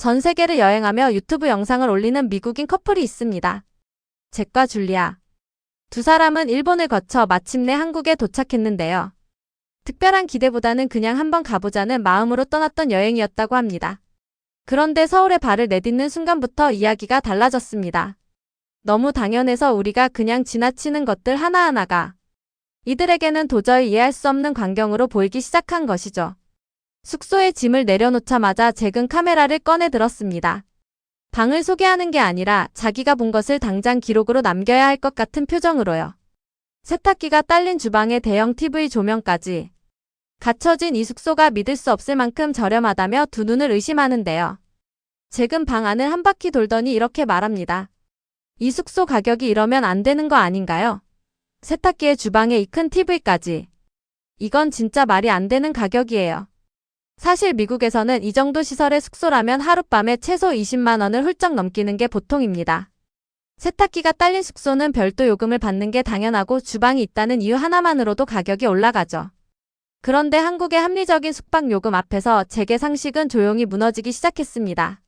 전 세계를 여행하며 유튜브 영상을 올리는 미국인 커플이 있습니다. 잭과 줄리아. 두 사람은 일본을 거쳐 마침내 한국에 도착했는데요. 특별한 기대보다는 그냥 한번 가보자는 마음으로 떠났던 여행이었다고 합니다. 그런데 서울에 발을 내딛는 순간부터 이야기가 달라졌습니다. 너무 당연해서 우리가 그냥 지나치는 것들 하나하나가 이들에게는 도저히 이해할 수 없는 광경으로 보이기 시작한 것이죠. 숙소에 짐을 내려놓자마자 잭은 카메라를 꺼내 들었습니다. 방을 소개하는 게 아니라 자기가 본 것을 당장 기록으로 남겨야 할 것 같은 표정으로요. 세탁기가 딸린 주방에 대형 TV 조명까지. 갖춰진 이 숙소가 믿을 수 없을 만큼 저렴하다며 두 눈을 의심하는데요. 잭은 방 안을 한 바퀴 돌더니 이렇게 말합니다. 이 숙소 가격이 이러면 안 되는 거 아닌가요? 세탁기에 주방에 이 큰 TV까지. 이건 진짜 말이 안 되는 가격이에요. 사실 미국에서는 이 정도 시설의 숙소라면 하룻밤에 최소 20만 원을 훌쩍 넘기는 게 보통입니다. 세탁기가 딸린 숙소는 별도 요금을 받는 게 당연하고 주방이 있다는 이유 하나만으로도 가격이 올라가죠. 그런데 한국의 합리적인 숙박 요금 앞에서 잭의 상식은 조용히 무너지기 시작했습니다.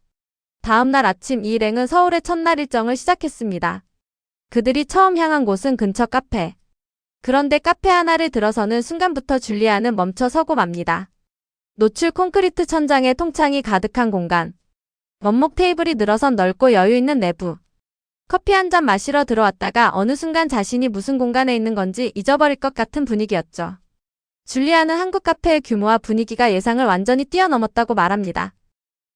다음 날 아침 이 일행은 서울의 첫날 일정을 시작했습니다. 그들이 처음 향한 곳은 근처 카페. 그런데 카페 하나를 들어서는 순간부터 줄리아는 멈춰 서고 맙니다. 노출 콘크리트 천장에 통창이 가득한 공간. 원목 테이블이 늘어선 넓고 여유 있는 내부. 커피 한 잔 마시러 들어왔다가 어느 순간 자신이 무슨 공간에 있는 건지 잊어버릴 것 같은 분위기였죠. 줄리아는 한국 카페의 규모와 분위기가 예상을 완전히 뛰어넘었다고 말합니다.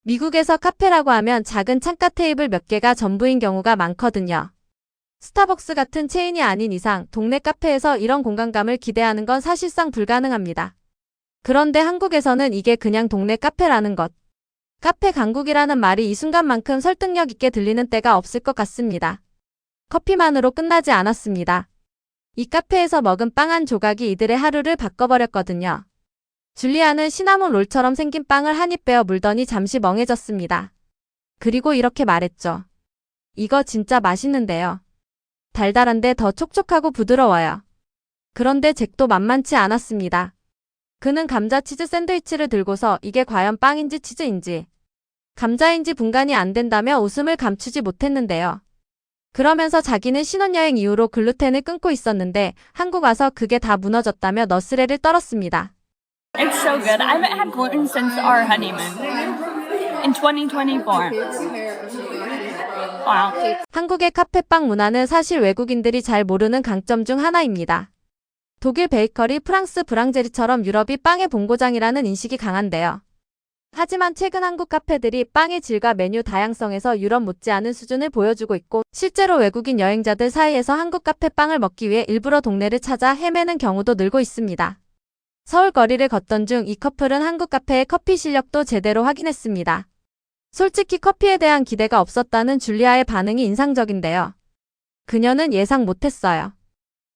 미국에서 카페라고 하면 작은 창가 테이블 몇 개가 전부인 경우가 많거든요. 스타벅스 같은 체인이 아닌 이상 동네 카페에서 이런 공간감을 기대하는 건 사실상 불가능합니다. 그런데 한국에서는 이게 그냥 동네 카페라는 것. 카페 강국이라는 말이 이 순간만큼 설득력 있게 들리는 때가 없을 것 같습니다. 커피만으로 끝나지 않았습니다. 이 카페에서 먹은 빵 한 조각이 이들의 하루를 바꿔버렸거든요. 줄리아는 시나몬 롤처럼 생긴 빵을 한 입 베어 물더니 잠시 멍해졌습니다. 그리고 이렇게 말했죠. 이거 진짜 맛있는데요. 달달한데 더 촉촉하고 부드러워요. 그런데 잭도 만만치 않았습니다. 그는 감자치즈 샌드위치를 들고서 이게 과연 빵인지 치즈인지 감자인지 분간이 안 된다며 웃음을 감추지 못했는데요. 그러면서 자기는 신혼여행 이후로 글루텐을 끊고 있었는데 한국 와서 그게 다 무너졌다며 너스레를 떨었습니다. It's so good. I haven't had gluten since our honeymoon in 2024. Wow. 한국의 카페빵 문화는 사실 외국인들이 잘 모르는 강점 중 하나입니다. 독일 베이커리, 프랑스 브랑제리처럼 유럽이 빵의 본고장이라는 인식이 강한데요. 하지만 최근 한국 카페들이 빵의 질과 메뉴 다양성에서 유럽 못지않은 수준을 보여주고 있고 실제로 외국인 여행자들 사이에서 한국 카페빵을 먹기 위해 일부러 동네를 찾아 헤매는 경우도 늘고 있습니다. 서울 거리를 걷던 중 이 커플은 한국 카페의 커피 실력도 제대로 확인했습니다. 솔직히 커피에 대한 기대가 없었다는 줄리아의 반응이 인상적인데요. 그녀는 예상 못했어요.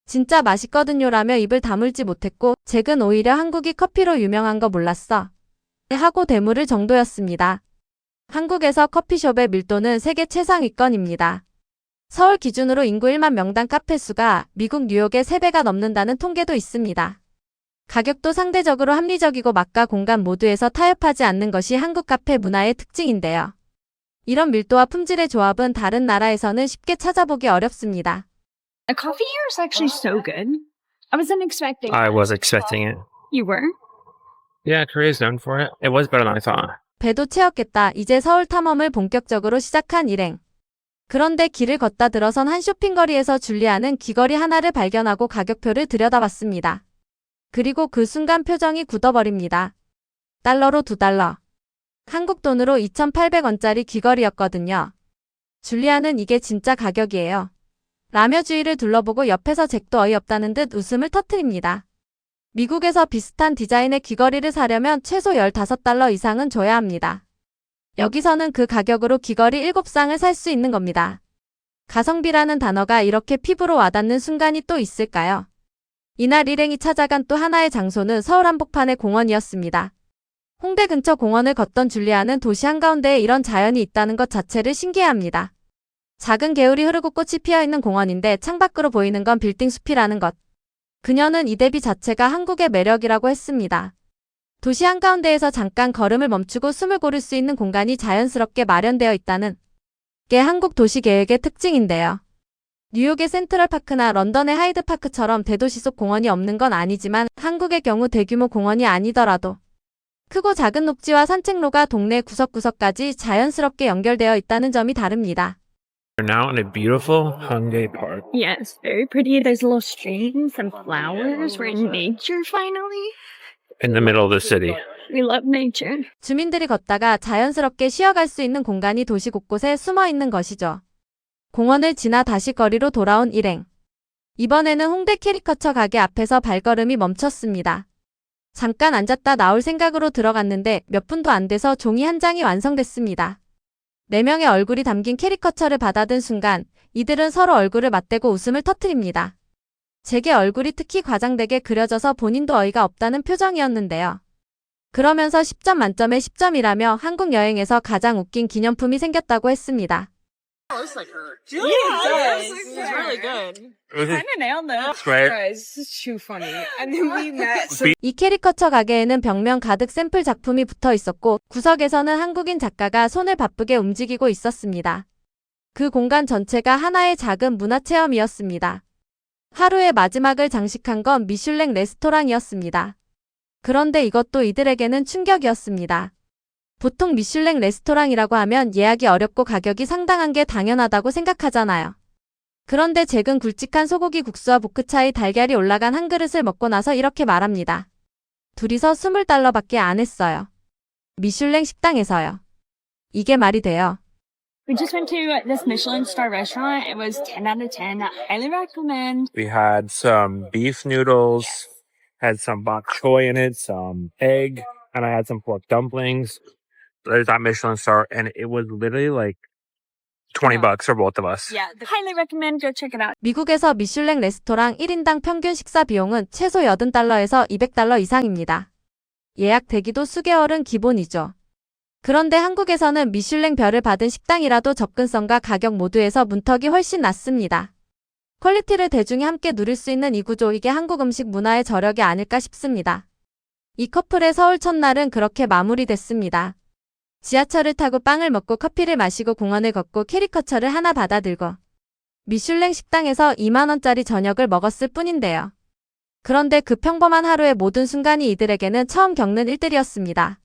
진짜 맛있거든요라며 입을 다물지 못했고 잭은 오히려 한국이 커피로 유명한 거 몰랐어 하고 대물을 정도였습니다. 한국에서 커피숍의 밀도는 세계 최상위권입니다. 서울 기준으로 인구 1만 명당 카페 수가 미국 뉴욕의 3배가 넘는다는 통계도 있습니다. 가격도 상대적으로 합리적이고 맛과 공간 모두에서 타협하지 않는 것이 한국 카페 문화의 특징인데요. 이런 밀도와 품질의 조합은 다른 나라에서는 쉽게 찾아보기 어렵습니다. The coffee here is actually so good. I wasn't expecting I that. was expecting it. You were? Yeah, Korea is known for it. It was better than I thought. 배도 채웠겠다. 이제 서울 탐험을 본격적으로 시작한 일행. 그런데 길을 걷다 들어선 한 쇼핑거리에서 줄리아는 귀걸이 하나를 발견하고 가격표를 들여다봤습니다. 그리고 그 순간 표정이 굳어버립니다. 달러로 $2. 한국 돈으로 2,800원짜리 귀걸이였거든요. 줄리아는 이게 진짜 가격이에요. 라며 주위를 둘러보고 옆에서 잭도 어이없다는 듯 웃음을 터뜨립니다. 미국에서 비슷한 디자인의 귀걸이를 사려면 최소 15달러 이상은 줘야 합니다. 여기서는 그 가격으로 귀걸이 7쌍을 살 수 있는 겁니다. 가성비라는 단어가 이렇게 피부로 와닿는 순간이 또 있을까요? 이날 일행이 찾아간 또 하나의 장소는 서울 한복판의 공원이었습니다. 홍대 근처 공원을 걷던 줄리아는 도시 한가운데에 이런 자연이 있다는 것 자체를 신기해합니다. 작은 개울이 흐르고 꽃이 피어있는 공원인데 창밖으로 보이는 건 빌딩 숲이라는 것. 그녀는 이 대비 자체가 한국의 매력이라고 했습니다. 도시 한가운데에서 잠깐 걸음을 멈추고 숨을 고를 수 있는 공간이 자연스럽게 마련되어 있다는 게 한국 도시 계획의 특징인데요. 뉴욕의 센트럴파크나 런던의 하이드파크처럼 대도시 속 공원이 없는 건 아니지만 한국의 경우 대규모 공원이 아니더라도 크고 작은 녹지와 산책로가 동네 구석구석까지 자연스럽게 연결되어 있다는 점이 다릅니다. We're now in a beautiful Hungay Park. Yes, very pretty. There's little streams and flowers. We're in nature finally. In the middle of the city. We love nature. 주민들이 걷다가 자연스럽게 쉬어갈 수 있는 공간이 도시 곳곳에 숨어 있는 것이죠. 공원을 지나 다시 거리로 돌아온 일행. 이번에는 홍대 캐리커처 가게 앞에서 발걸음이 멈췄습니다. 잠깐 앉았다 나올 생각으로 들어갔는데 몇 분도 안 돼서 종이 한 장이 완성됐습니다. 4명의 얼굴이 담긴 캐리커처를 받아든 순간 이들은 서로 얼굴을 맞대고 웃음을 터뜨립니다. 제게 얼굴이 특히 과장되게 그려져서 본인도 어이가 없다는 표정이었는데요. 그러면서 10점 만점에 10점이라며 한국 여행에서 가장 웃긴 기념품이 생겼다고 했습니다. It's really good. Kind of nailed it. Right. Guys, this is too funny. And then we met. So 이 캐리커처 가게에는 벽면 가득 샘플 작품이 붙어 있었고 구석에서는 한국인 작가가 손을 바쁘게 움직이고 있었습니다. 그 공간 전체가 하나의 작은 문화체험이었습니다. 하루의 마지막을 장식한 건 미슐랭 레스토랑이었습니다. 그런데 이것도 이들에게는 충격이었습니다. 보통 미슐랭 레스토랑이라고 하면 예약이 어렵고 가격이 상당한 게 당연하다고 생각하잖아요. 그런데 잭은 굵직한 소고기 국수와 보크차의 달걀이 올라간 한 그릇을 먹고 나서 이렇게 말합니다. 둘이서 $20밖에 안 했어요. 미슐랭 식당에서요. 이게 말이 돼요. We just went to this Michelin star restaurant. It was 10 out of 10. I highly recommend. We had some beef noodles, had some bok choy in it, some egg, and I had some pork dumplings. There's that Michelin star, and it was literally like $20 for both of us. Yeah, highly recommend. Go check it out. 미국에서 미슐랭 레스토랑 1인당 평균 식사 비용은 최소 $80에서 $200 이상입니다. 예약 대기도 수개월은 기본이죠. 그런데 한국에서는 미슐랭 별을 받은 식당이라도 접근성과 가격 모두에서 문턱이 훨씬 낮습니다. 퀄리티를 대중이 함께 누릴 수 있는 이 구조, 이게 한국 음식 문화의 저력이 아닐까 싶습니다. 이 커플의 서울 첫날은 그렇게 마무리됐습니다. 지하철을 타고 빵을 먹고 커피를 마시고 공원을 걷고 캐리커처를 하나 받아들고 미슐랭 식당에서 2만원짜리 저녁을 먹었을 뿐인데요. 그런데 그 평범한 하루의 모든 순간이 이들에게는 처음 겪는 일들이었습니다.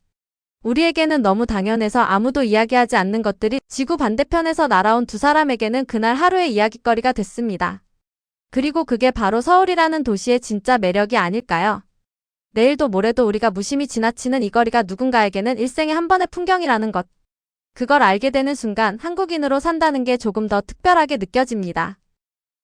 우리에게는 너무 당연해서 아무도 이야기하지 않는 것들이 지구 반대편에서 날아온 두 사람에게는 그날 하루의 이야깃거리가 됐습니다. 그리고 그게 바로 서울이라는 도시의 진짜 매력이 아닐까요? 내일도 모레도 우리가 무심히 지나치는 이 거리가 누군가에게는 일생에 한 번의 풍경이라는 것. 그걸 알게 되는 순간 한국인으로 산다는 게 조금 더 특별하게 느껴집니다.